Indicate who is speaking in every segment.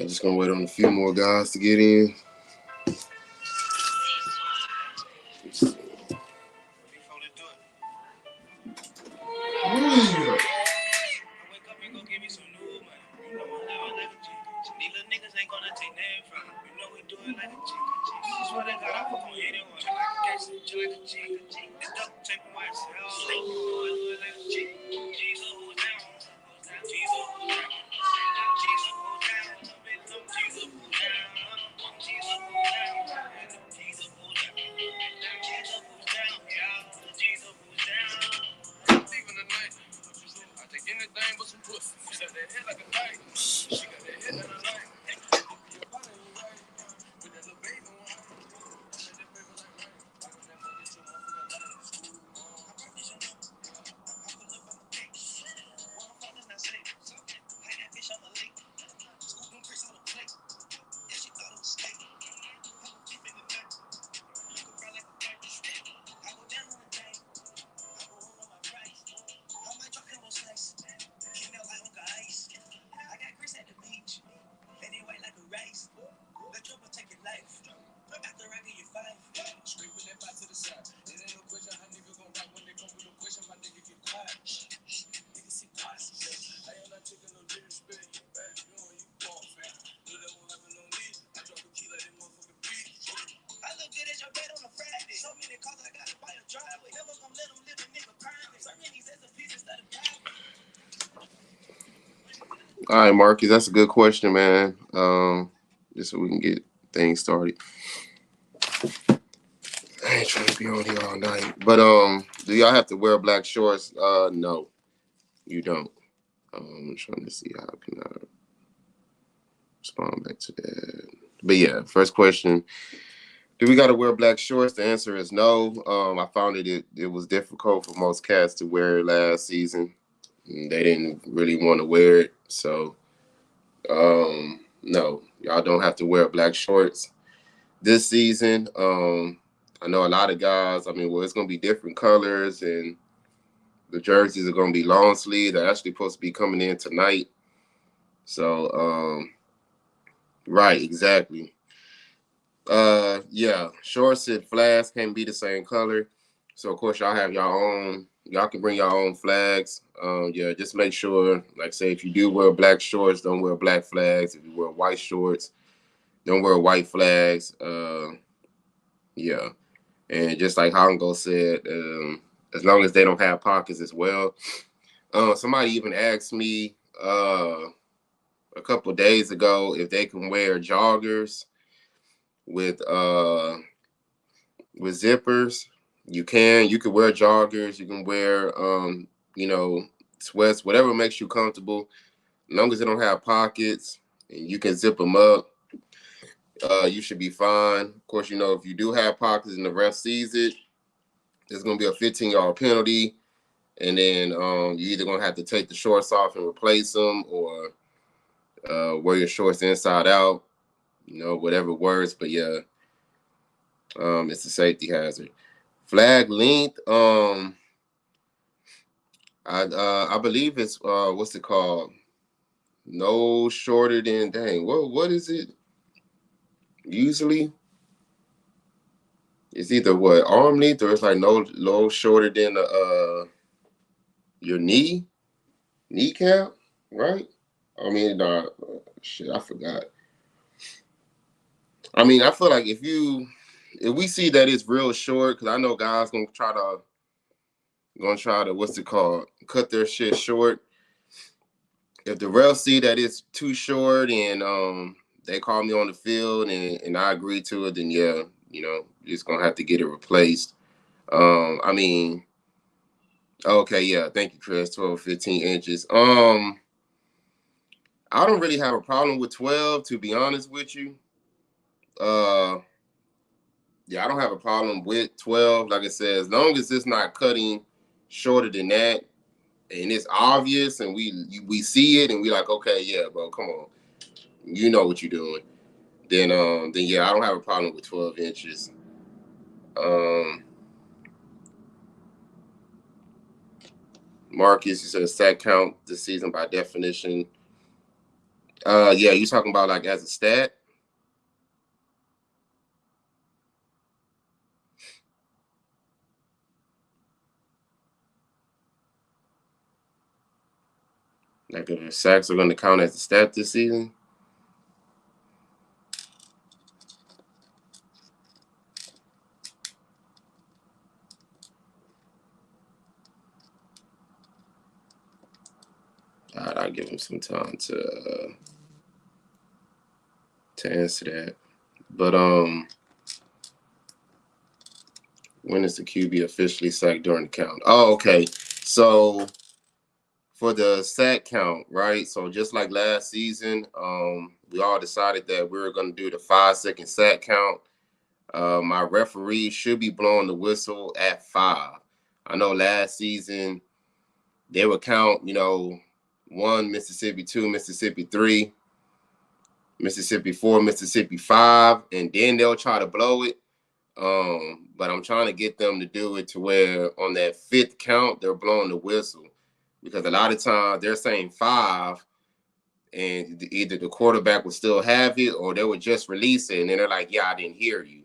Speaker 1: Just gonna wait on a few more guys to get in. All right, Marcus, that's a good question, man. Just so we can get things started. I ain't trying to be on here all night, but do y'all have to wear black shorts? No, you don't. I'm trying to see how can I respond back to that. But yeah, first question: do we got to wear black shorts? The answer is no. I found it was difficult for most cats to wear it last season. They didn't really want to wear it, so no, y'all don't have to wear black shorts this season. I know a lot of guys. I mean, well, it's gonna be different colors, and the jerseys are gonna be long sleeve. They're actually supposed to be coming in tonight. So, right, exactly. Yeah, shorts and flags can't be the same color. So of course y'all have y'all own. Y'all can bring your own flags. Yeah, just make sure, like say, if you do wear black shorts, don't wear black flags. If you wear white shorts, don't wear white flags. Yeah, and just like Hongo said, as long as they don't have pockets as well. Somebody even asked me a couple of days ago if they can wear joggers with zippers. You can wear joggers, you can wear you know, sweats, whatever makes you comfortable, as long as they don't have pockets and you can zip them up. You should be fine. Of course, you know, if you do have pockets and the ref sees it, there's gonna be a 15-yard penalty, and then you either gonna have to take the shorts off and replace them, or wear your shorts inside out. You know, whatever works. But yeah, it's a safety hazard. Flag length. I believe it's what's it called? No shorter than, dang. What is it? Usually, it's either what, arm length, or it's like no shorter than your kneecap, right? I mean, shit, I forgot. I mean, I feel like if we see that it's real short, because I know guys gonna try to what's it called, cut their shit short. If the refs see that it's too short and they call me on the field and I agree to it, then yeah, you know, you're just gonna have to get it replaced. I mean, okay, yeah, thank you, Chris. 12, 15 inches. I don't really have a problem with 12, to be honest with you. Uh, yeah, I don't have a problem with 12. Like I said, as long as it's not cutting shorter than that, and it's obvious, and we see it, and we like, okay, yeah, bro, come on, you know what you're doing. Then yeah, I don't have a problem with 12 inches. Um, Marcus, you said sack count this season by definition Yeah, you talking about like as a stat? Like if sacks are going to count as a stat this season? All right, I'll give him some time to answer that. But when is the QB officially sacked during the count? Oh, okay. So for the sack count, right? So just like last season, we all decided that we were going to do the 5 second sack count. My referee should be blowing the whistle at 5. I know last season they would count, 1 Mississippi, 2 Mississippi, 3 Mississippi, 4 Mississippi, 5, and then they'll try to blow it. But I'm trying to get them to do it to where on that 5th count they're blowing the whistle, because a lot of times they're saying 5, and either the quarterback would still have it or they would just release it, and then they're like, "Yeah, I didn't hear you."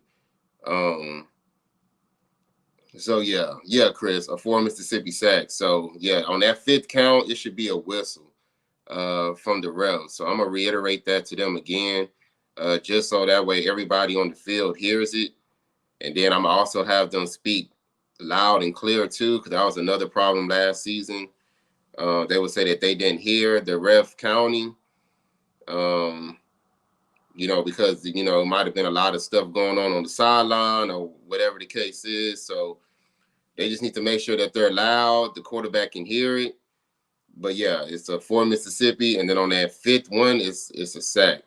Speaker 1: Um, so yeah, Chris, a 4 Mississippi sack. So yeah, on that 5th count, it should be a whistle from the ref. So I'm gonna reiterate that to them again, just so that way everybody on the field hears it. And then I'm also have them speak loud and clear too, because that was another problem last season. They would say that they didn't hear the ref counting, because it might have been a lot of stuff going on the sideline or whatever the case is. So they just need to make sure that they're loud, the quarterback can hear it. But yeah, it's a 4 Mississippi, and then on that 5th one, it's a sack.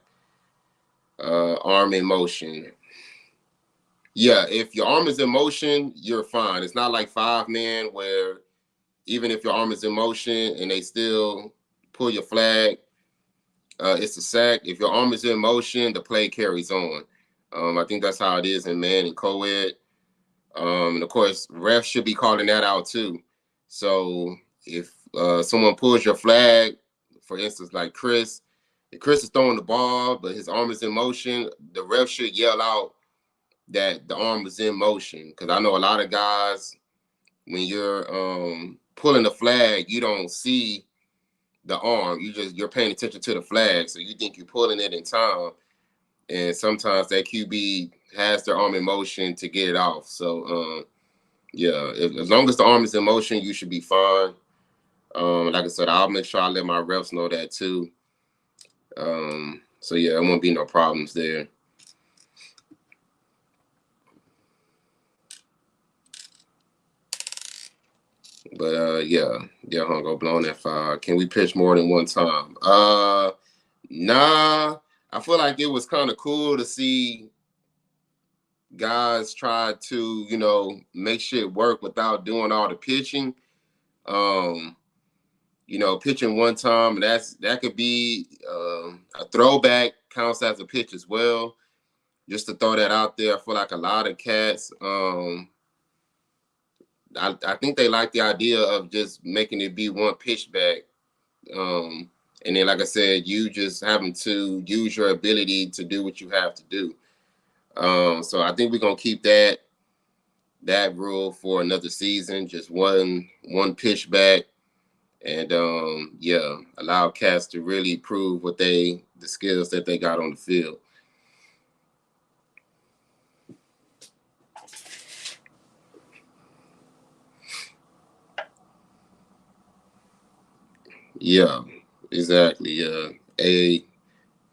Speaker 1: Arm in motion. Yeah, if your arm is in motion, you're fine. It's not like 5 man where even if your arm is in motion and they still pull your flag, it's a sack. If your arm is in motion, the play carries on. I think that's how it is in man and co-ed. And of course, refs should be calling that out too. So if someone pulls your flag, for instance, like Chris, if Chris is throwing the ball, but his arm is in motion, the ref should yell out that the arm was in motion. Because I know a lot of guys, when you're pulling the flag, you don't see the arm. You're paying attention to the flag, so you think you're pulling it in time, and sometimes that QB has their arm in motion to get it off. So yeah, as long as the arm is in motion, you should be fine. Like I said, I'll make sure I let my refs know that too. So yeah, there won't be no problems there. But yeah, Hongo blowing that 5. Can we pitch more than one time? Nah. I feel like it was kind of cool to see guys try to, make shit work without doing all the pitching. Um, pitching one time, that could be a throwback, counts as a pitch as well. Just to throw that out there, I feel like a lot of cats, I think they like the idea of just making it be one pitch back. And then, like I said, you just having to use your ability to do what you have to do. So I think we're gonna keep that rule for another season, just one pitch back, and yeah, allow cats to really prove the skills that they got on the field. Yeah, exactly.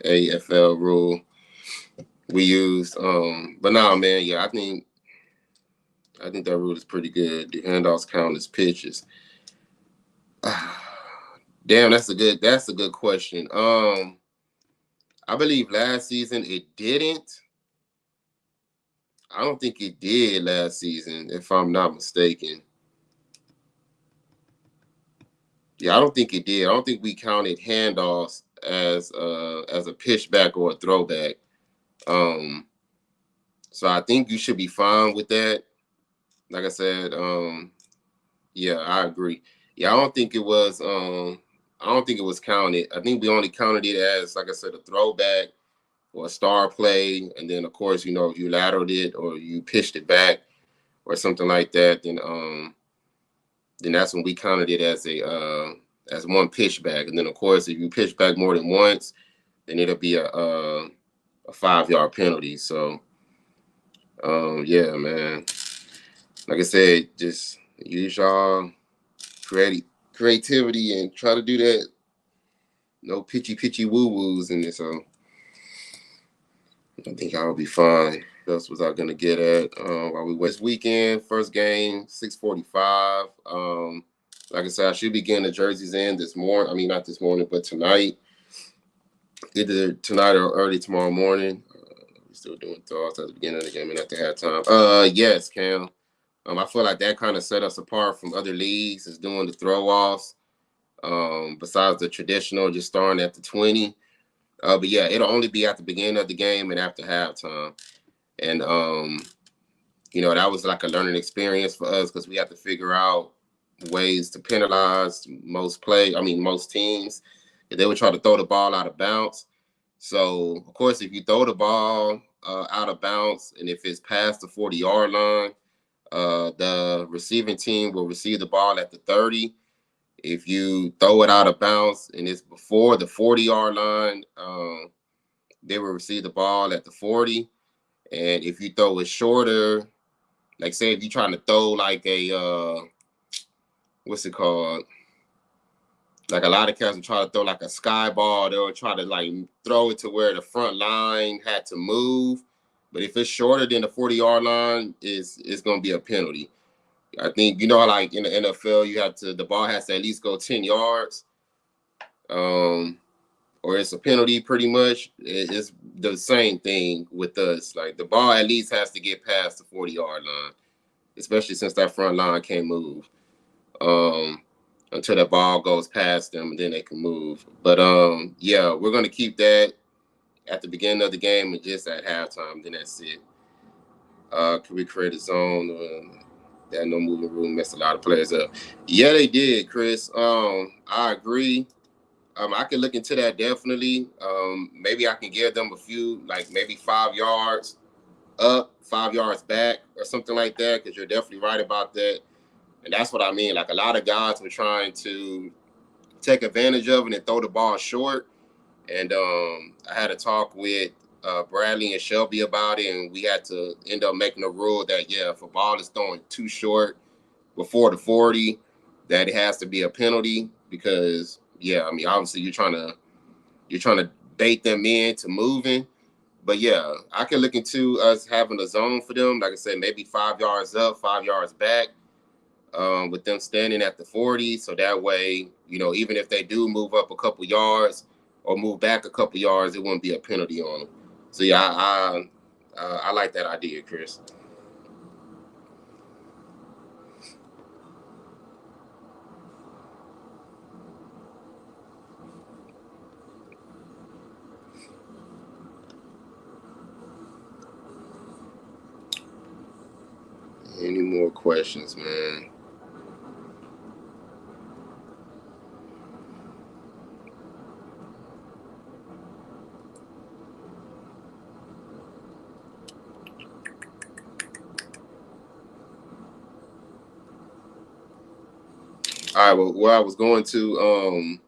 Speaker 1: AFL rule we used. But nah, man, yeah, I think that rule is pretty good. The handoffs count as pitches. Damn, that's a good question. I believe last season it didn't. I don't think it did last season, if I'm not mistaken. Yeah, I don't think it did. I don't think we counted handoffs as a pitch back or a throwback. Um, so I think you should be fine with that. Like I said, yeah, I agree. Yeah, I don't think it was I don't think it was counted. I think we only counted it as, like I said, a throwback or a star play, and then of course, you know, if you lateraled it or you pitched it back or something like that, then that's when we counted it as one pitch back. And then of course, if you pitch back more than once, then it'll be a 5-yard penalty. So yeah, man. Like I said, just use y'all creativity and try to do that. No pitchy woo woos in this. So I think I'll be fine. What else was I gonna get at while we went this weekend? First game, 6:45. Like I said, I should be getting the jerseys in this morning. I mean, not this morning, but tonight. Either tonight or early tomorrow morning. We're still doing thoughts at the beginning of the game and at the halftime. Yes, Cam. I feel like that kind of set us apart from other leagues is doing the throw offs. Besides the traditional, just starting at the 20. But yeah, it'll only be at the beginning of the game and after halftime. And you know, that was like a learning experience for us because we have to figure out ways to penalize most teams. If they would try to throw the ball out of bounds. So of course, if you throw the ball out of bounds and if it's past the 40-yard line, the receiving team will receive the ball at the 30. If you throw it out of bounds and it's before the 40-yard line, they will receive the ball at the 40. And if you throw it shorter, like say if you're trying to throw like a what's it called? Like a lot of cats will try to throw like a sky ball. They'll try to like throw it to where the front line had to move. But if it's shorter than the 40-yard line, it's gonna be a penalty. I think, you know, like in the NFL, the ball has to at least go 10 yards. Or it's a penalty pretty much. It's the same thing with us. Like the ball at least has to get past the 40-yard line, especially since that front line can't move. Until that ball goes past them and then they can move. But yeah, we're gonna keep that at the beginning of the game and just at halftime, then that's it. Can we create a zone? That no moving room messed a lot of players up. Yeah, they did, Chris. I agree. I can look into that definitely. Maybe I can give them a few, like maybe 5 yards up, 5 yards back, or something like that. Because you're definitely right about that, and that's what I mean. Like a lot of guys were trying to take advantage of it and throw the ball short. And I had a talk with Bradley and Shelby about it, and we had to end up making a rule that yeah, if a ball is thrown too short before the 40, that it has to be a penalty because yeah, I mean obviously you're trying to bait them into moving. But yeah, I can look into us having a zone for them. Like I said, maybe 5 yards up, 5 yards back, with them standing at the 40. So that way, you know, even if they do move up a couple yards or move back a couple yards, it wouldn't be a penalty on them. So yeah, I like that idea, Chris. Any more questions, man? All right, well, where I was going to,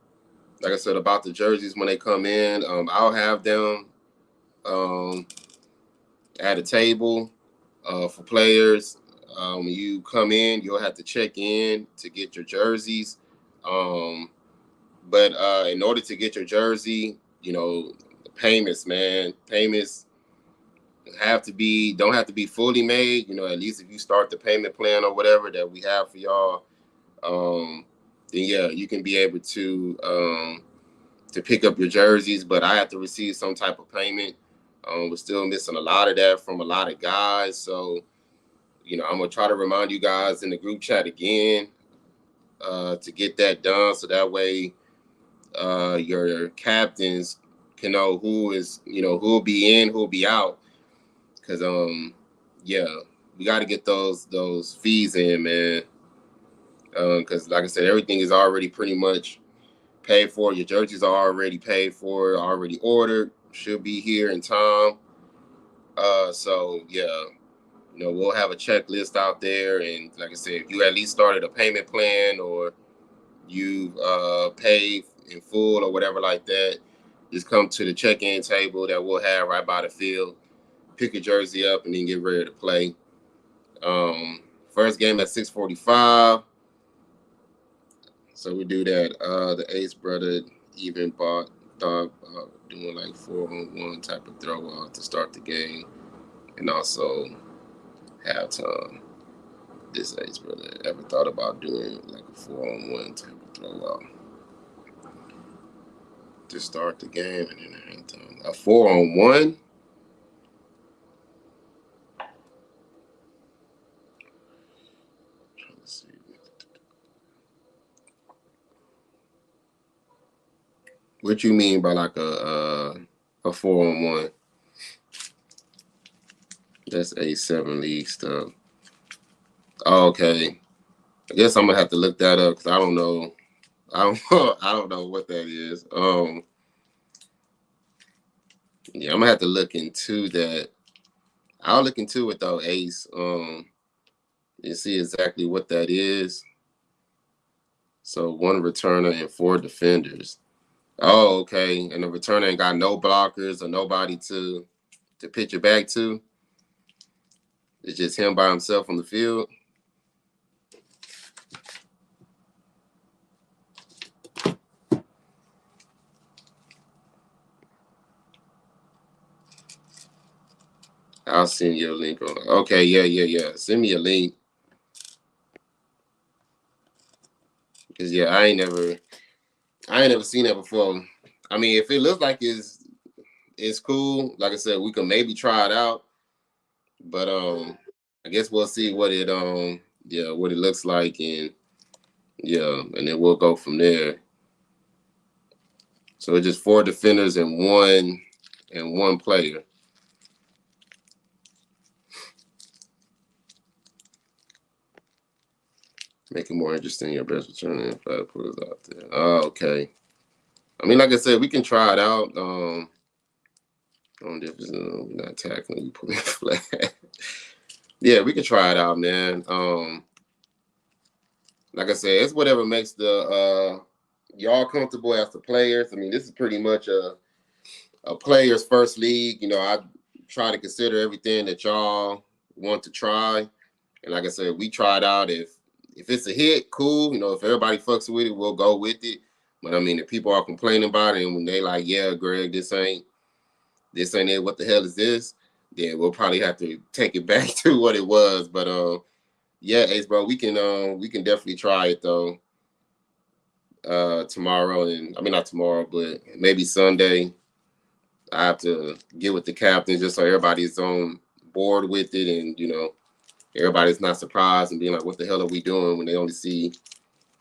Speaker 1: like I said, about the jerseys when they come in, I'll have them at a table for players. When you come in, you'll have to check in to get your jerseys. But in order to get your jersey, you know, the payments, man, payments don't have to be fully made. You know, at least if you start the payment plan or whatever that we have for y'all, then yeah, you can be able to pick up your jerseys. But I have to receive some type of payment. We're still missing a lot of that from a lot of guys. So, you know, I'm gonna try to remind you guys in the group chat again to get that done, so that way your captains can know who is, you know, who'll be in, who'll be out. Because yeah, we got to get those fees in, man. Because like I said, everything is already pretty much paid for. Your jerseys are already paid for, already ordered, should be here in time. So yeah, we'll have a checklist out there, and like I said, if you at least started a payment plan or you paid in full or whatever like that, just come to the check-in table that we'll have right by the field, pick your jersey up, and then get ready to play. First game at 6:45. So we do that. The Ace brother even thought doing like 4-on-1 type of throw to start the game, and also halftime. This Ace brother ever thought about doing like a 4-on-1 type of throw to start the game, and then halftime a 4-on-1. What you mean by like a 4-on-1? That's A7 league stuff. Oh, okay. I guess I'm gonna have to look that up because I don't know. I don't know what that is. Yeah, I'm gonna have to look into that. I'll look into it though, Ace. And see exactly what that is. So 1 returner and 4 defenders. Oh, okay. And the returner ain't got no blockers or nobody to pitch it back to. It's just him by himself on the field. I'll send you a link. Okay, yeah. Send me a link. Cause yeah, I ain't never seen that before. I mean, if it looks like it's cool, like I said, we can maybe try it out. But I guess we'll see what it what it looks like, and and then we'll go from there. So it's just 4 defenders and one player. Make it more interesting. Your best return and 5 put out there. Oh, okay. I mean, like I said, we can try it out. On difference, not tackling, you put in flag. Yeah, we can try it out, man. Like I said, it's whatever makes the y'all comfortable as the players. I mean, this is pretty much a player's first league. I try to consider everything that y'all want to try. And like I said, we try it out. If it's a hit, cool. If everybody fucks with it, we'll go with it. But I mean, if people are complaining about it and when they like, yeah, Greg, this ain't it, what the hell is this? Then we'll probably have to take it back to what it was. But yeah, Ace, bro, we can definitely try it though. Tomorrow, and I mean not tomorrow, but maybe Sunday. I have to get with the captains just so everybody's on board with it, and everybody's not surprised and being like, "What the hell are we doing?" when they only see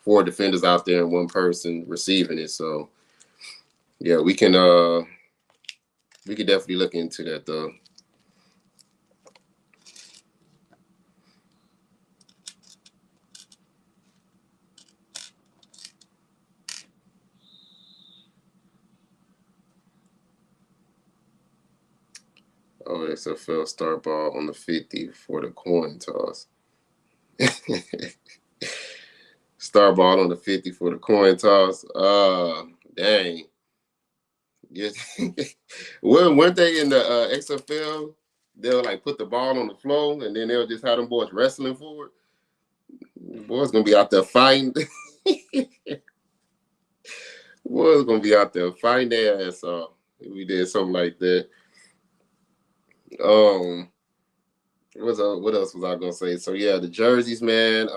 Speaker 1: 4 defenders out there and 1 person receiving it. So yeah, we can definitely look into that though. Oh, XFL start ball on the 50 for the coin toss. Start ball on the 50 for the coin toss. Dang. Yes. weren't they in the XFL? They'll like put the ball on the floor and then they'll just have them boys wrestling for it. The boys gonna be out there fighting. Boys gonna be out there fighting their ass off if we did something like that. What else was I gonna say? So yeah, the jerseys, man.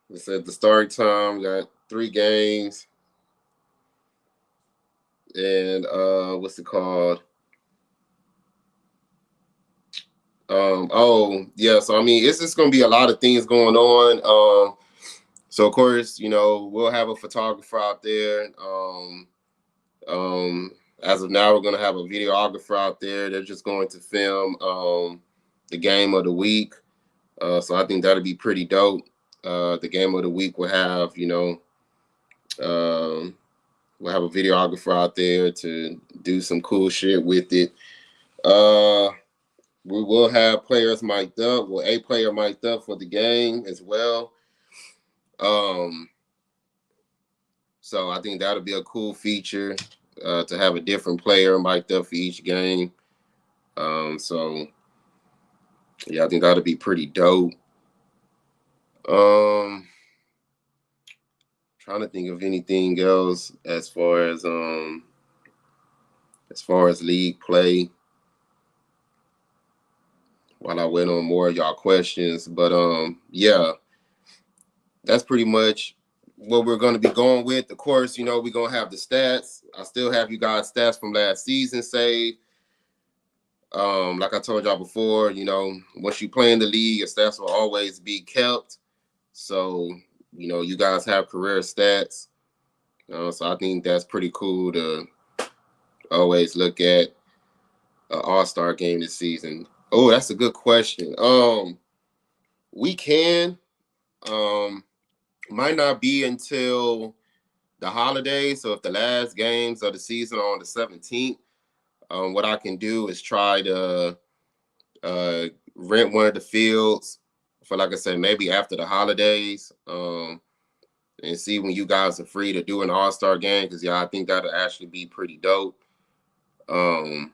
Speaker 1: We said the start time, we got 3 games. And what's it called? Oh yeah, so I mean it's just gonna be a lot of things going on. So of course, we'll have a photographer out there. As of now, we're gonna have a videographer out there. They're just going to film the game of the week. So I think that'll be pretty dope. The game of the week will have, We'll have a videographer out there to do some cool shit with it. We will have players mic'd up. Well, a player mic'd up for the game as well. So I think that'll be a cool feature to have a different player mic'd up for each game. So yeah, I think that'll be pretty dope. Trying to think of anything else as far as league play while I wait on more of y'all questions. But yeah, that's pretty much what we're going to be going with. Of course, you know, we're going to have the stats. I still have you guys stats from last season saved. Like I told y'all before, you know, once you play in the league, your stats will always be kept. So, you know, you guys have career stats. So I think that's pretty cool to always look at an all-star game this season. Oh, that's a good question. We can. Might not be until the holidays. So if the last games of the season are on the 17th, what I can do is try to rent one of the fields for, like I said, maybe after the holidays, and see when you guys are free to do an all-star game. Because yeah, I think that'll actually be pretty dope. You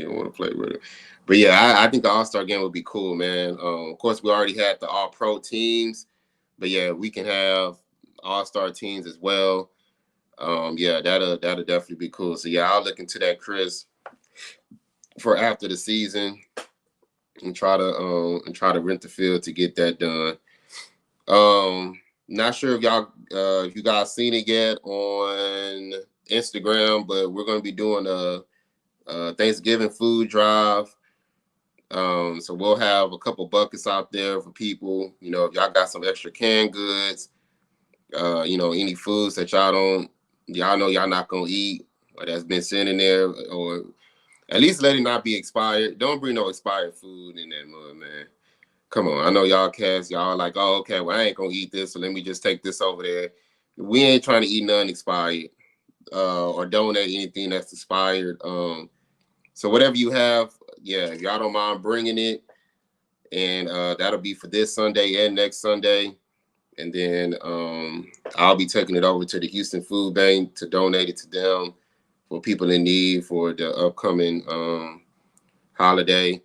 Speaker 1: don't want to play with it, but yeah, I think the all-star game would be cool, man. Of course, we already had the all-pro teams, but yeah, we can have all-star teams as well. Yeah, that'll definitely be cool. So yeah, I'll look into that, Chris, for after the season, and try to rent the field to get that done. Not sure if you guys seen it yet on Instagram, but we're going to be doing a Thanksgiving food drive. So we'll have a couple buckets out there for people. You know, if y'all got some extra canned goods, you know, any foods that y'all know y'all not gonna eat, or that's been sitting there, or at least let it not be expired. Don't bring no expired food in that mud, man. Come on, I know y'all cats, y'all like, oh, okay, well, I ain't gonna eat this, so let me just take this over there. We ain't trying to eat nothing expired, or donate anything that's expired. So whatever you have, yeah, if y'all don't mind bringing it, and that'll be for this Sunday and next Sunday. And then I'll be taking it over to the Houston Food Bank to donate it to them for people in need for the upcoming holiday.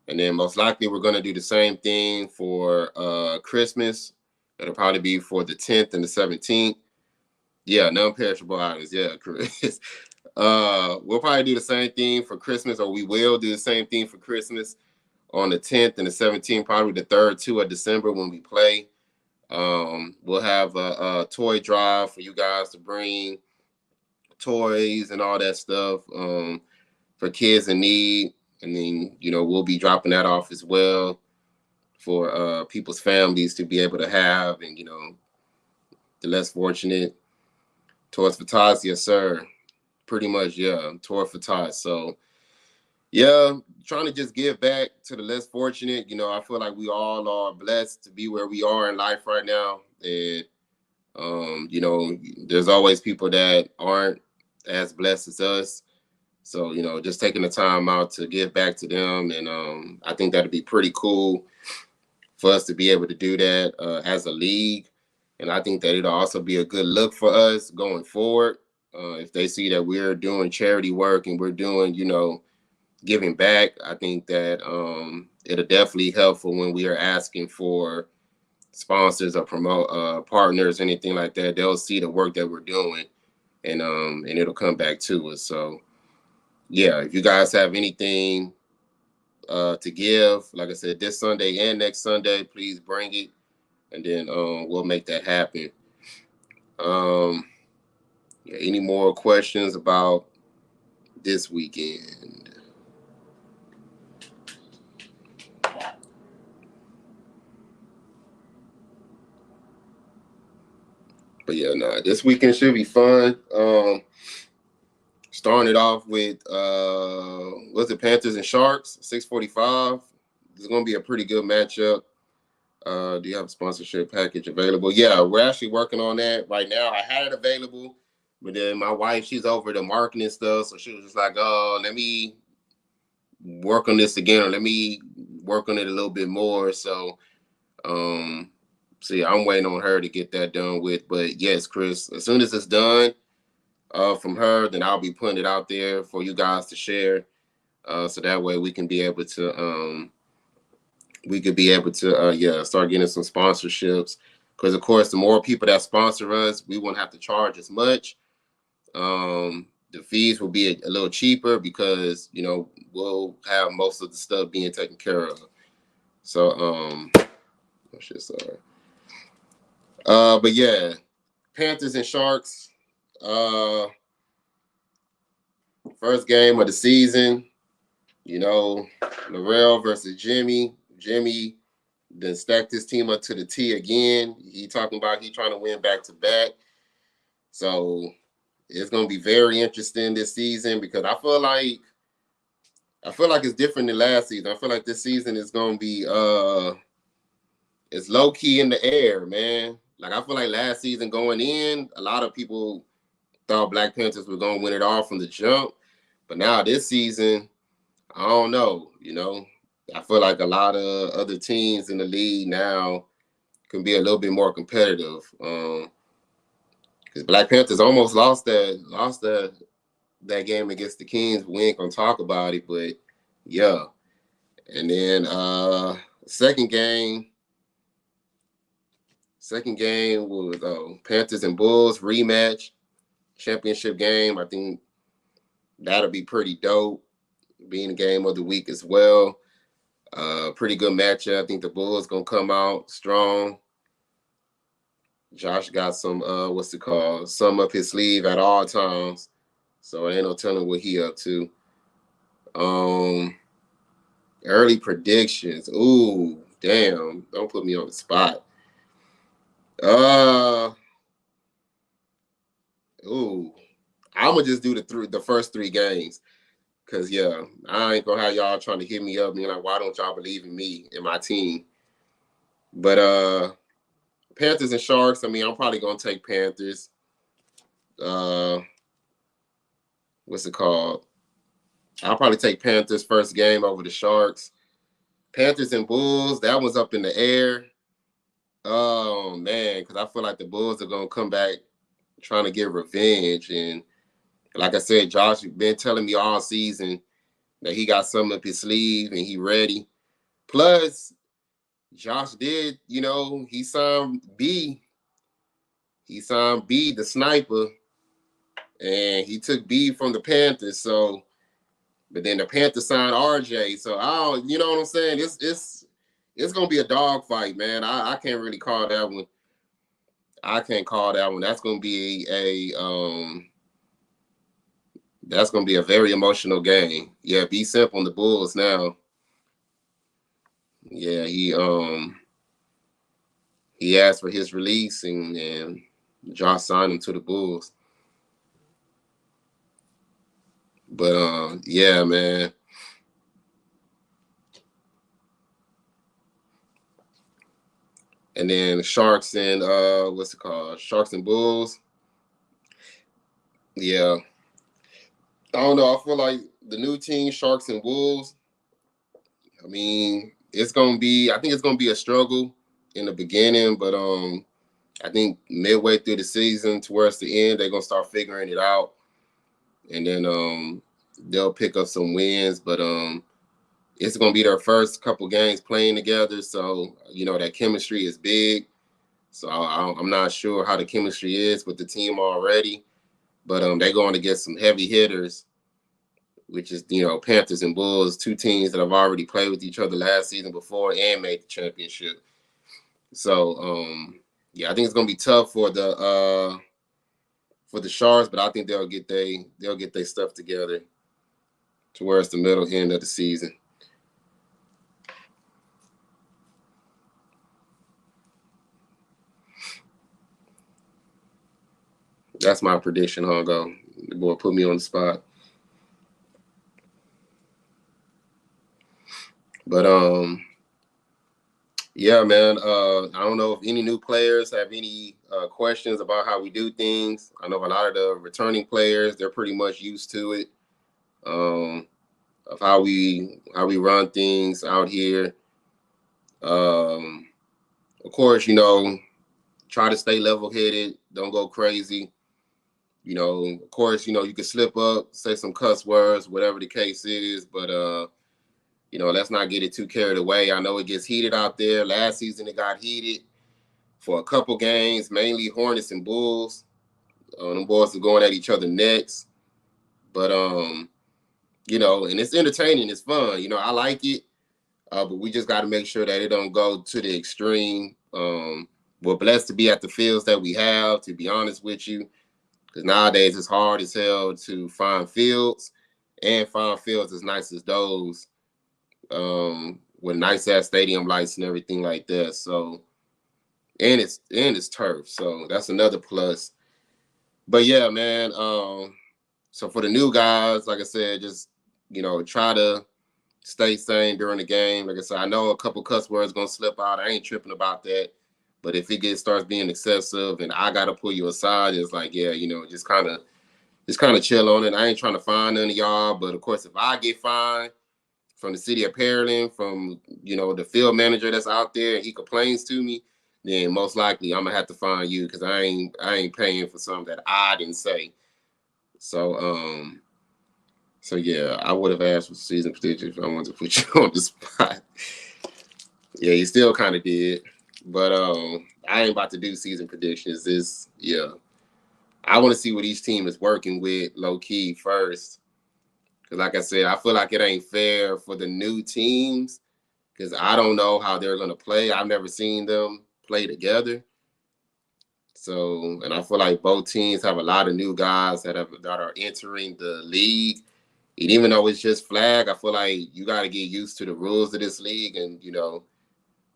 Speaker 1: And then most likely we're going to do the same thing for Christmas. It'll probably be for the 10th and the 17th. Yeah, non-perishable items. Yeah, Chris. We'll probably do the same thing for Christmas, or we will do the same thing for Christmas on the 10th and the 17th, probably the 3rd, 2 of December when we play. We'll have a toy drive for you guys to bring toys and all that stuff for kids in need. And then, you know, we'll be dropping that off as well for people's families to be able to have, and, you know, the less fortunate. Toys for Tots, yes, sir. Pretty much, yeah. Toys for Tots. So, yeah, trying to just give back to the less fortunate. You know, I feel like we all are blessed to be where we are in life right now. And, you know, there's always people that aren't as blessed as us. So, you know, just taking the time out to give back to them. And I think that'd be pretty cool for us to be able to do that as a league. And I think that it'll also be a good look for us going forward. If they see that we're doing charity work and we're doing, you know, giving back, I think that it'll definitely helpful when we are asking for sponsors or promote partners, anything like that. They'll see the work that we're doing, and it'll come back to us. So yeah, if you guys have anything to give, like I said, this Sunday and next Sunday, please bring it, and then we'll make that happen. Yeah, any more questions about this weekend? But yeah, nah, this weekend should be fun. Starting it off with what's it, Panthers and Sharks, 6:45. It's gonna be a pretty good matchup. Do you have a sponsorship package available? Yeah, we're actually working on that right now. I had it available, but then my wife, she's over the marketing stuff, so she was just like, "Oh, let me work on this again, or let me work on it a little bit more." So, yeah, I'm waiting on her to get that done with. But yes, Chris, as soon as it's done, from her, then I'll be putting it out there for you guys to share. So that way we can be able to start getting some sponsorships, because of course the more people that sponsor us, we won't have to charge as much. The fees will be a little cheaper because we'll have most of the stuff being taken care of. So but yeah, Panthers and Sharks, first game of the season. Larrell versus Jimmy. Jimmy then stacked his team up to the T again. He talking about he trying to win back to back. So it's gonna be very interesting this season, because I feel like it's different than last season. I feel like this season is gonna be it's low key in the air, man. Like, I feel like last season going in, a lot of people thought Black Panthers were gonna win it all from the jump. But now this season, I don't know. I feel like a lot of other teams in the league now can be a little bit more competitive. Because Black Panthers almost lost that game against the Kings. We ain't gonna talk about it, but yeah. And then second game was Panthers and Bulls rematch, championship game. I think that'll be pretty dope, being a game of the week as well. Pretty good matchup. I think the Bulls gonna come out strong. Josh got some some up his sleeve at all times, so ain't no telling what he up to. Early predictions. Ooh, damn! Don't put me on the spot. I'm gonna just do the first three games, cause yeah, I ain't gonna have y'all trying to hit me up and like, why don't y'all believe in me and my team? But Panthers and Sharks. I mean, I'm probably gonna take Panthers. What's it called? I'll probably take Panthers first game over the Sharks. Panthers and Bulls, that one's up in the air. Oh man, because I feel like the Bulls are gonna come back trying to get revenge. And like I said, Josh been telling me all season that he got something up his sleeve and he ready. Plus, Josh did, he signed B. He signed B, the sniper, and he took B from the Panthers. So, but then the Panthers signed RJ. So you know what I'm saying? It's gonna be a dogfight, man. I can't really call that one. I can't call that one. That's gonna be a very emotional game. Yeah, B Simp on the Bulls now. Yeah, he asked for his release, and Josh signed him to the Bulls. But yeah, man. And then Sharks and Sharks and Bulls. Yeah. I don't know. I feel like the new team, Sharks and Wolves, I mean, I think it's gonna be a struggle in the beginning, but I think midway through the season towards the end, they're gonna start figuring it out. And then they'll pick up some wins, but it's gonna be their first couple games playing together. So, that chemistry is big. So I'm not sure how the chemistry is with the team already, but they're going to get some heavy hitters, which is, Panthers and Bulls, two teams that have already played with each other last season before and made the championship. So, yeah, I think it's gonna be tough for the Sharks, but I think they'll get their stuff together towards the middle end of the season. That's my prediction, Hongo. The boy put me on the spot. But Yeah, man. I don't know if any new players have any questions about how we do things. I know a lot of the returning players, they're pretty much used to it, of how we run things out here. Um, of course, try to stay level headed. Don't go crazy. Of course, you can slip up, say some cuss words, whatever the case is, but let's not get it too carried away. I know it gets heated out there. Last season it got heated for a couple games, mainly Hornets and Bulls. Them boys are going at each other necks. But and it's entertaining, it's fun. I like it. But we just got to make sure that it don't go to the extreme. We're blessed to be at the fields that we have, to be honest with you. Because nowadays it's hard as hell to find fields, and find fields as nice as those, with nice ass stadium lights and everything like that. So, and it's turf, so that's another plus. But yeah, man. So for the new guys, like I said, just try to stay sane during the game. Like I said, I know a couple cuss words gonna slip out. I ain't tripping about that. But if it starts being excessive and I gotta pull you aside, it's like, yeah, just kind of chill on it. I ain't trying to fine none of y'all, but of course, if I get fined from the city of Pearland, from the field manager that's out there, and he complains to me, then most likely I'm gonna have to fine you, because I ain't paying for something that I didn't say. So so yeah, I would have asked for season predictions if I wanted to put you on the spot. Yeah, you still kind of did, but I ain't about to do season predictions. I want to see what each team is working with low key first. Because, like I said, I feel like it ain't fair for the new teams, because I don't know how they're going to play. I've never seen them play together. So, and I feel like both teams have a lot of new guys that are entering the league. And even though it's just flag, I feel like you got to get used to the rules of this league, and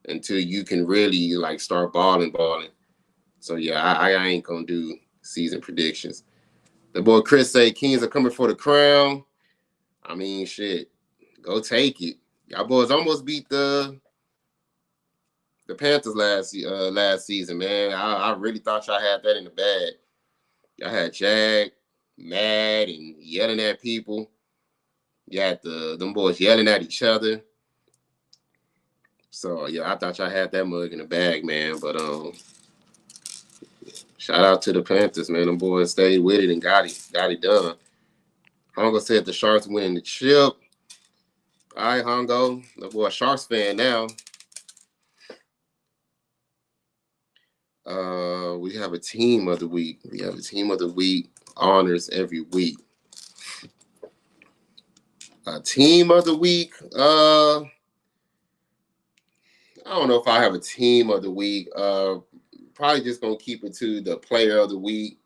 Speaker 1: until you can really like start balling. So yeah, I ain't gonna do season predictions. The boy Chris say Kings are coming for the crown. I mean, shit, go take it. Y'all boys almost beat the Panthers last season, man. I really thought y'all had that in the bag. Y'all had Jag mad and yelling at people. You had them boys yelling at each other. So yeah, I thought y'all had that mug in the bag, man. But shout out to the Panthers, man. Them boys stayed with it and got it done. Hongo said the Sharks winning the chip. All right, Hongo. The boy Sharks fan now. We have a team of the week. We have a team of the week honors every week. A team of the week. I don't know if I have a team of the week. Probably just gonna keep it to the player of the week.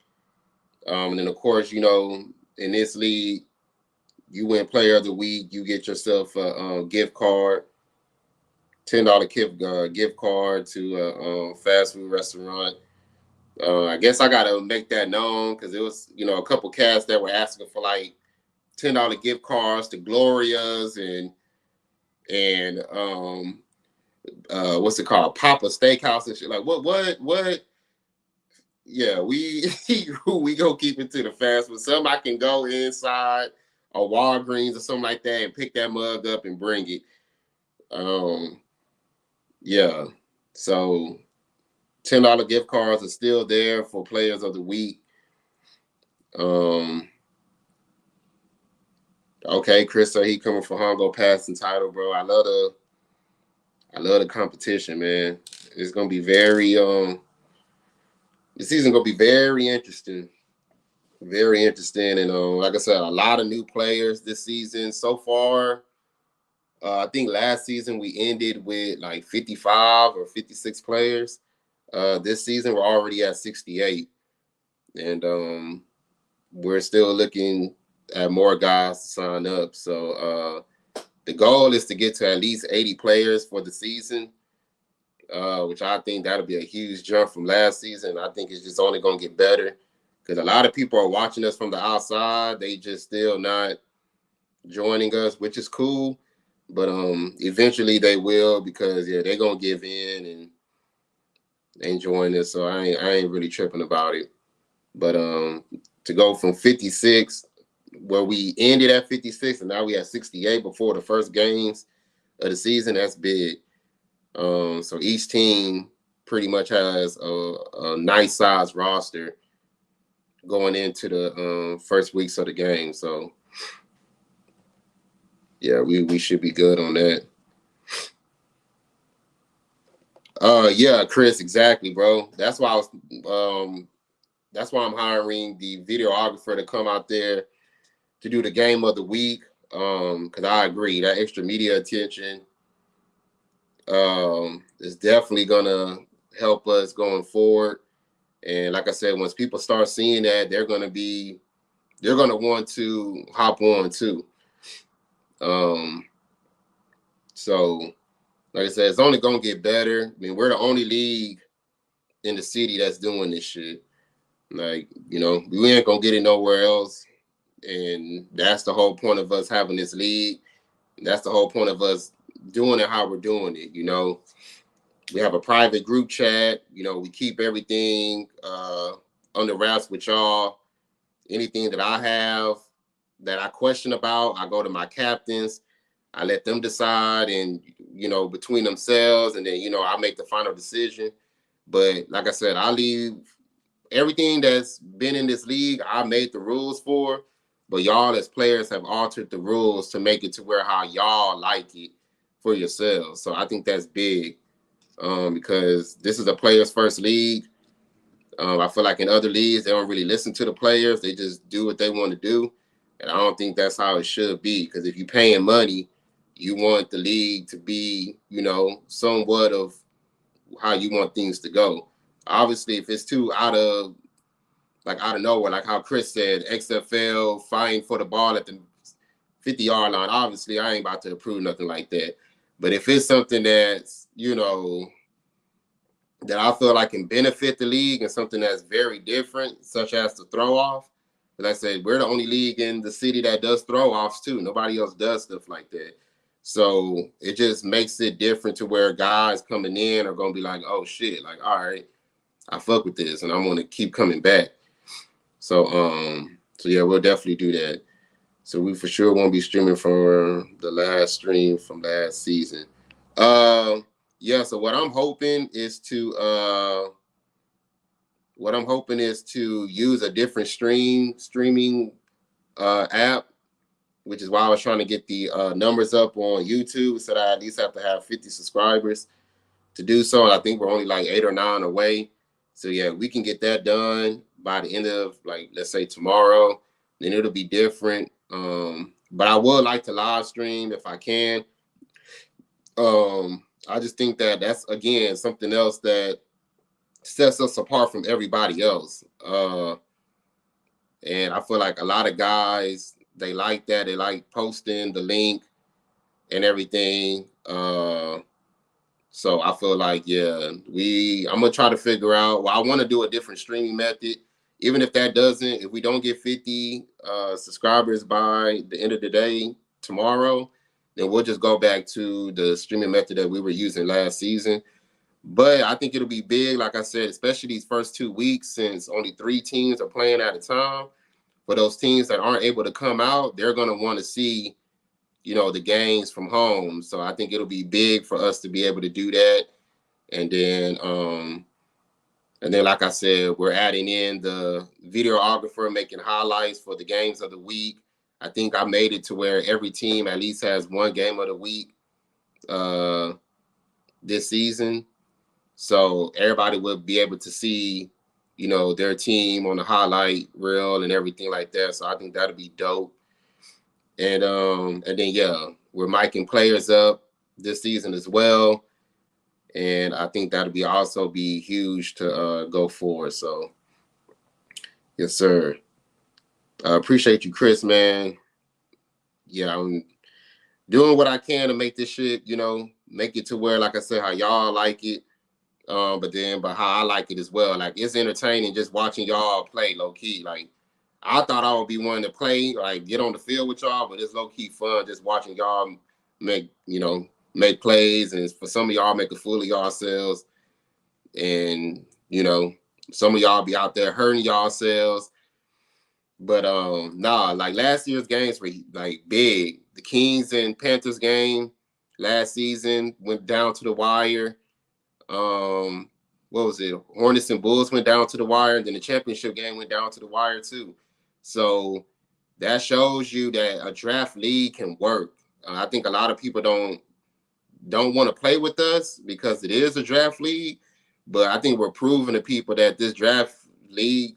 Speaker 1: And then of course, in this league, you win player of the week, you get yourself a gift card, $10 gift card to a fast food restaurant. I guess I gotta make that known, because it was a couple cats that were asking for like $10 gift cards to Gloria's and what's it called, Papa Steakhouse and shit. Like what? Yeah, we gonna keep it to the fast food. Some I can go inside a Walgreens or something like that and pick that mug up and bring it. Yeah. So $10 gift cards are still there for players of the week. Okay, Chris, so he coming for Hongo passing title, bro. I love the competition, man. It's gonna be very the season gonna be very interesting. Very interesting. And like I said, a lot of new players this season so far. I think last season we ended with like 55 or 56 players. This season we're already at 68. And we're still looking at more guys to sign up. So the goal is to get to at least 80 players for the season, which I think that'll be a huge jump from last season. I think it's just only going to get better, because a lot of people are watching us from the outside. They just still not joining us, which is cool. But eventually they will, because they're gonna give in and enjoying this. So I ain't really tripping about it. But to go from 56, where we ended at 56, and now we at 68 before the first games of the season, that's big. So each team pretty much has a nice size roster going into the first weeks of the game. So yeah, we should be good on that. Yeah, Chris, exactly, bro. That's why that's why I'm hiring the videographer to come out there to do the game of the week. Because I agree, that extra media attention is definitely gonna help us going forward. And like I said, once people start seeing that, they're gonna want to hop on too. So like I said, it's only gonna get better. I mean, we're the only league in the city that's doing this shit. Like, we ain't gonna get it nowhere else. And that's the whole point of us having this league. That's the whole point of us doing it how we're doing it. We have a private group chat. We keep everything under wraps with y'all. Anything that I have that I question about, I go to my captains. I let them decide, and between themselves, and then I make the final decision. But like I said, I leave everything that's been in this league. I made the rules for, but y'all as players have altered the rules to make it to where how y'all like it for yourselves. So I think that's big, because this is a players' first league. I feel like in other leagues, they don't really listen to the players. They just do what they want to do. And I don't think that's how it should be, because if you're paying money, you want the league to be, somewhat of how you want things to go. Obviously, if it's too out of nowhere, like how Chris said, XFL fighting for the ball at the 50-yard line, obviously I ain't about to approve nothing like that. But if it's something that's, that I feel like can benefit the league, and something that's very different, such as the throw off. Like I said, we're the only league in the city that does throw offs too. Nobody else does stuff like that. So it just makes it different, to where guys coming in are gonna be like, oh shit, like, all right, I fuck with this, and I'm gonna keep coming back. So so yeah, we'll definitely do that. So we for sure won't be streaming for the last stream from last season. Yeah, so what I'm hoping is to use a different streaming app, which is why I was trying to get the numbers up on YouTube, so that I at least have to have 50 subscribers to do so. And I think we're only like 8 or 9 away. So yeah, we can get that done by the end of, like, let's say tomorrow. Then it'll be different. But I would like to live stream if I can. I just think that that's, again, something else that sets us apart from everybody else. And I feel like a lot of guys, they like that. They like posting the link and everything. So I feel like, I'm gonna try to figure out. Well, I want to do a different streaming method. Even if that doesn't, if we don't get 50 subscribers by the end of the day tomorrow, then we'll just go back to the streaming method that we were using last season. But I think it'll be big, like I said, especially these first 2 weeks, since only 3 teams are playing at a time. For those teams that aren't able to come out, they're going to want to see, the games from home. So I think it'll be big for us to be able to do that. And then, like I said, we're adding in the videographer making highlights for the games of the week. I think I made it to where every team at least has one game of the week this season. So everybody will be able to see, their team on the highlight reel and everything like that. So I think that'll be dope. And then we're miking players up this season as well. And I think that'll be also be huge to go forward. So yes, sir. I appreciate you, Chris, man. Yeah, I'm doing what I can to make this shit, make it to where, like I said, how y'all like it. But how I like it as well. Like, it's entertaining just watching y'all play low key. Like, I thought I would be wanting to play, like, get on the field with y'all, but it's low key fun just watching y'all make plays, and for some of y'all make a fool of yourselves, and some of y'all be out there hurting yourselves. But like last year's games were like big. The Kings and Panthers game last season went down to the wire. What was it? Hornets and Bulls went down to the wire, and then the championship game went down to the wire too. So that shows you that a draft league can work. I think a lot of people don't want to play with us because it is a draft league, but I think we're proving to people that this draft league,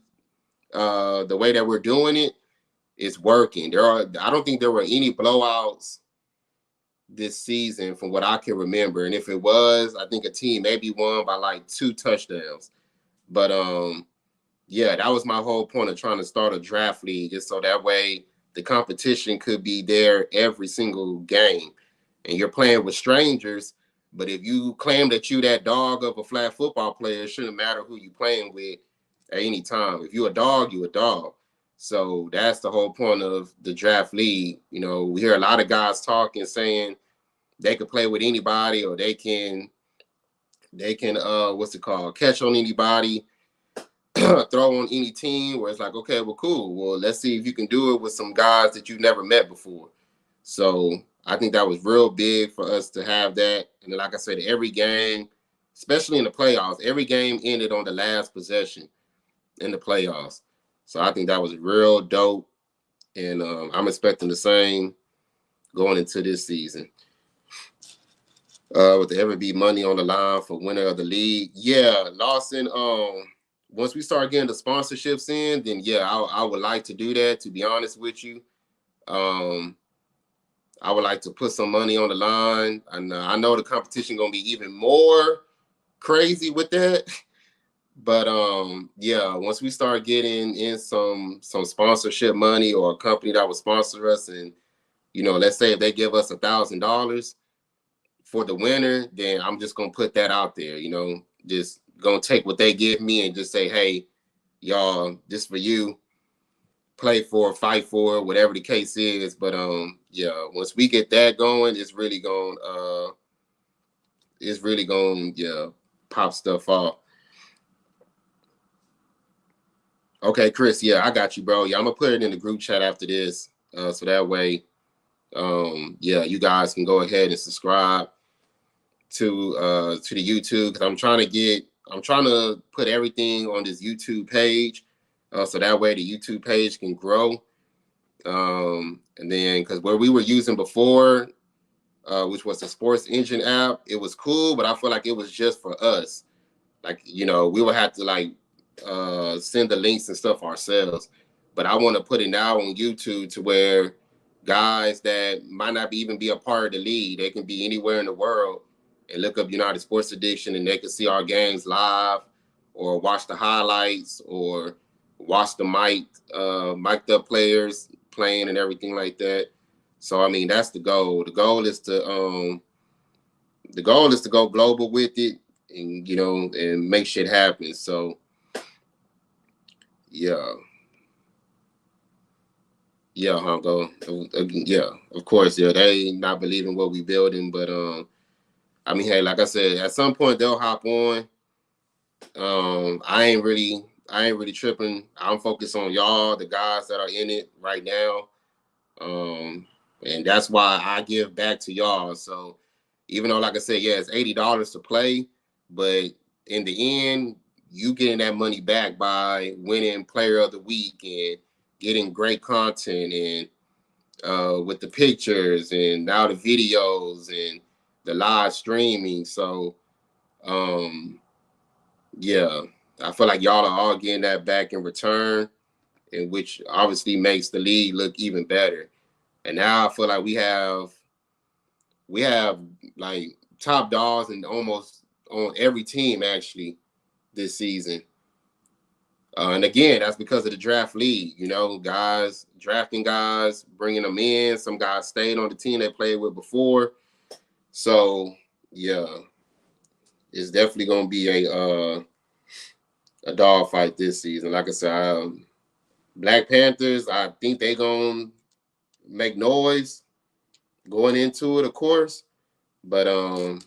Speaker 1: the way that we're doing it, is working. I don't think there were any blowouts this season from what I can remember, and if it was, I think a team maybe won by like 2 touchdowns. But yeah, that was my whole point of trying to start a draft league, just so that way the competition could be there every single game. And you're playing with strangers, but if you claim that you that dog of a flag football player, it shouldn't matter who you playing with at any time. If you a dog, you a dog. So that's the whole point of the draft league. We hear a lot of guys talking, saying they could play with anybody, or they can what's it called, catch on anybody, throw on any team, where it's like, okay, well, cool. Well, let's see if you can do it with some guys that you've never met before. So I think that was real big for us to have that. And then, like I said, every game, especially in the playoffs, every game ended on the last possession in the playoffs. So I think that was real dope. And I'm expecting the same going into this season. With the ever be money on the line for winner of the league. Yeah, Lawson, once we start getting the sponsorships in, then yeah, I would like to do that, to be honest with you. I would like to put some money on the line. And I know the competition gonna be even more crazy with that. But yeah, once we start getting in some sponsorship money, or a company that would sponsor us, and let's say if they give us $1,000 for the winner, then I'm just gonna put that out there. Just gonna take what they give me and just say, hey, y'all, this for you. Play for, fight for, whatever the case is. But yeah, once we get that going, it's really gonna pop stuff off. Okay, Chris, yeah, I got you, bro. Yeah, I'm gonna put it in the group chat after this, so that way, yeah, you guys can go ahead and subscribe to the YouTube, because I'm trying to put everything on this YouTube page, so that way the YouTube page can grow. And then, because where we were using before, which was the Sports Engine app, it was cool, but I feel like it was just for us. Like, we would have to like send the links and stuff ourselves. But I want to put it now on YouTube, to where guys that might not even be a part of the league, they can be anywhere in the world and look up United Sports Addiction, and they can see our games live, or watch the highlights, or watch the mic'd up players playing and everything like that. So I mean, that's the goal. The goal is to go global with it, and and make shit happen. So yeah. Yeah, Hongo. Yeah, of course. Yeah, they not believing what we building, but I mean, hey, like I said, at some point they'll hop on. I ain't really tripping. I'm focused on y'all, the guys that are in it right now. And that's why I give back to y'all. So even though, like I said, yeah, it's $80 to play, but in the end, you getting that money back by winning Player of the Week and getting great content, and with the pictures and now the videos and the live streaming. So yeah, I feel like y'all are all getting that back in return, and which obviously makes the league look even better. And now I feel like we have like top dogs and almost on every team actually this season. And again, that's because of the draft league. Guys drafting guys, bringing them in. Some guys stayed on the team they played with before. So yeah, it's definitely gonna be a dog fight this season. Like I said, Black Panthers, I think they gonna make noise. going into it, of course. But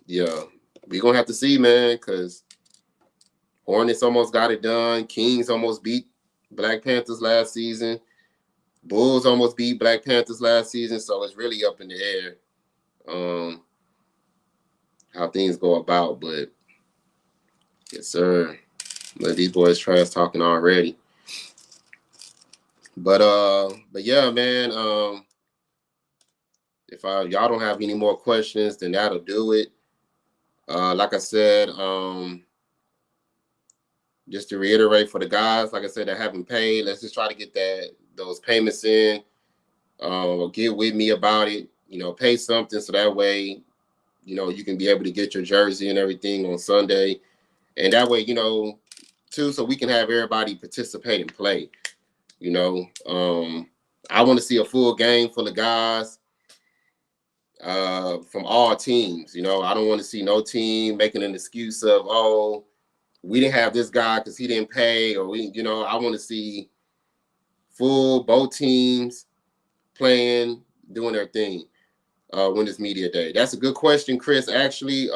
Speaker 1: yeah, we're gonna have to see, man, because Hornets almost got it done. Kings almost beat Black Panthers last season. Bulls almost beat Black Panthers last season, so it's really up in the air how things go about. But yes, sir. Let these boys trash talking already. But yeah, man. If y'all don't have any more questions, then that'll do it. Like I said, just to reiterate for the guys, like I said, that haven't paid, let's just try to get those payments in. Get with me about it. Pay something so that way, you can be able to get your jersey and everything on Sunday, and that way, too, so we can have everybody participate and play. I want to see a full game full of guys from all teams. I don't want to see no team making an excuse of, oh, we didn't have this guy because he didn't pay, or I want to see full both teams playing, doing their thing when it's media day. That's a good question, Chris, actually,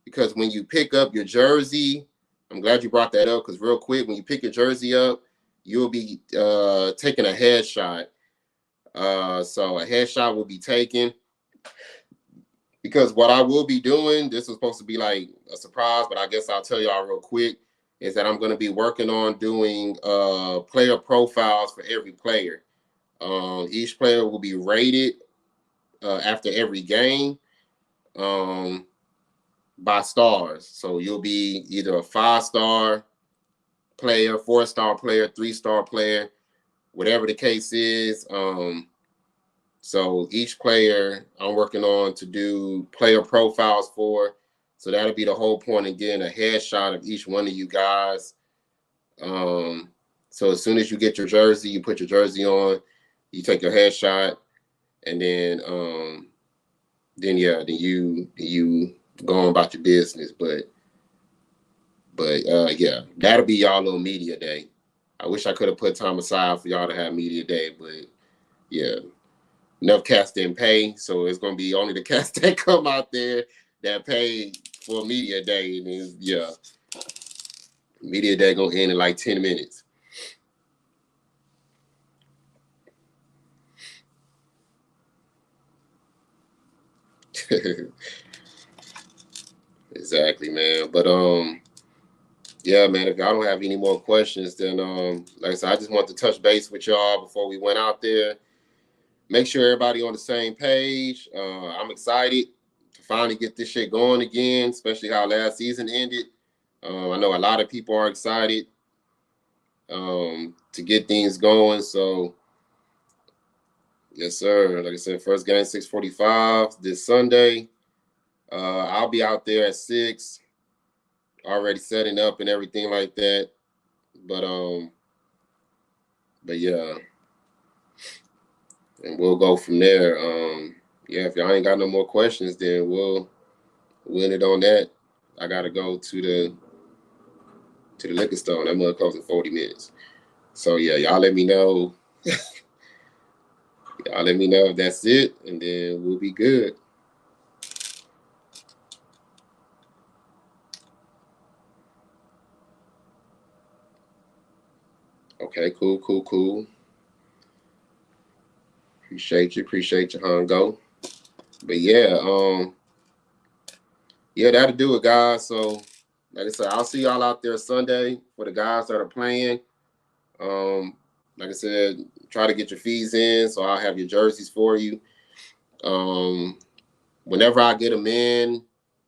Speaker 1: because when you pick up your jersey, I'm glad you brought that up, because real quick, when you pick your jersey up, you'll be taking a headshot. So a headshot will be taken, because what I will be doing, this was supposed to be like a surprise, but I guess I'll tell y'all real quick, is that I'm going to be working on doing player profiles for every player. Each player will be rated after every game by stars. So you'll be either a 5-star player, 4-star player, 3-star player, whatever the case is. So each player I'm working on to do player profiles for. So that'll be the whole point of getting a headshot of each one of you guys. So as soon as you get your jersey, you put your jersey on, you take your headshot, and then you go on about your business. But yeah, that'll be y'all little media day. I wish I could have put time aside for y'all to have media day, but yeah, enough cats didn't pay, so it's gonna be only the cats that come out there that pay for media day, and then, yeah, media day gonna end in like 10 minutes. Exactly, man. But yeah, man, if y'all don't have any more questions, then like I said, I just want to touch base with y'all before we went out there. Make sure everybody on the same page. I'm excited to finally get this shit going again, especially how last season ended. I know a lot of people are excited to get things going. So yes, sir. Like I said, first game 6:45 this Sunday. I'll be out there at 6, already setting up and everything like that. But yeah, and we'll go from there. Yeah, if y'all ain't got no more questions, then we'll end it on that. I gotta go to the liquor store. That mug closes in 40 minutes. So yeah, y'all let me know. Y'all let me know if that's it, and then we'll be good. Okay, cool. Appreciate you, Hongo. But yeah, yeah, that'll do it, guys. So, like I said, I'll see y'all out there Sunday for the guys that are playing. Like I said, try to get your fees in, so I'll have your jerseys for you. Whenever I get them in,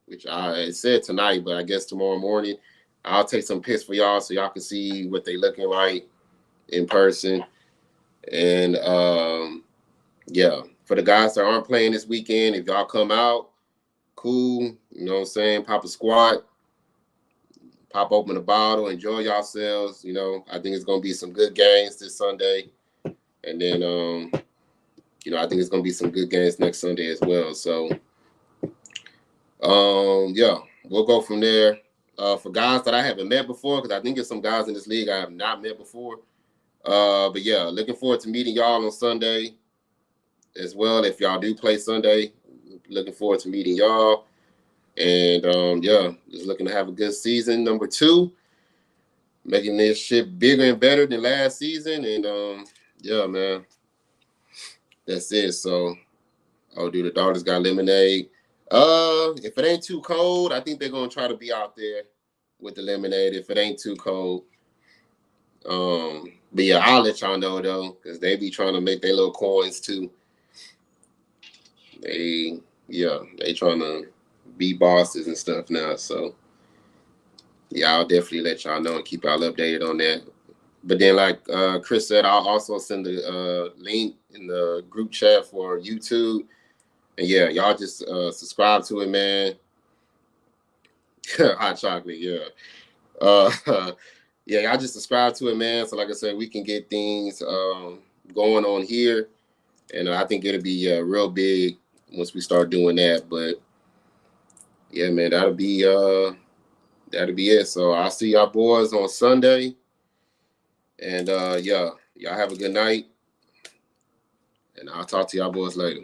Speaker 1: which I said tonight, but I guess tomorrow morning, I'll take some pics for y'all so y'all can see what they looking like in person. And yeah, for the guys that aren't playing this weekend, if y'all come out, cool. You know what I'm saying? Pop a squat, pop open a bottle, enjoy yourselves. I think it's gonna be some good games this Sunday, and then I think it's gonna be some good games next Sunday as well. So yeah, we'll go from there. For guys that I haven't met before, because I think there's some guys in this league I have not met before. But yeah, looking forward to meeting y'all on Sunday. as well. If y'all do play Sunday, looking forward to meeting y'all. And yeah, just looking to have a good season. Number 2, making this shit bigger and better than last season. And yeah, man, that's it. So, oh, dude, the daughters got lemonade. If it ain't too cold, I think they're gonna try to be out there with the lemonade. If it ain't too cold, but yeah, I'll let y'all know though, because they be trying to make their little coins too. They trying to be bosses and stuff now. So yeah, I'll definitely let y'all know and keep y'all updated on that. But then, like Chris said, I'll also send the link in the group chat for YouTube. And yeah, y'all just subscribe to it, man. Hot chocolate, yeah. Yeah, y'all just subscribe to it, man. So like I said, we can get things going on here. And I think it'll be real big once we start doing that. But yeah, man, that'll be it. So I'll see y'all boys on Sunday. And yeah, y'all have a good night. And I'll talk to y'all boys later.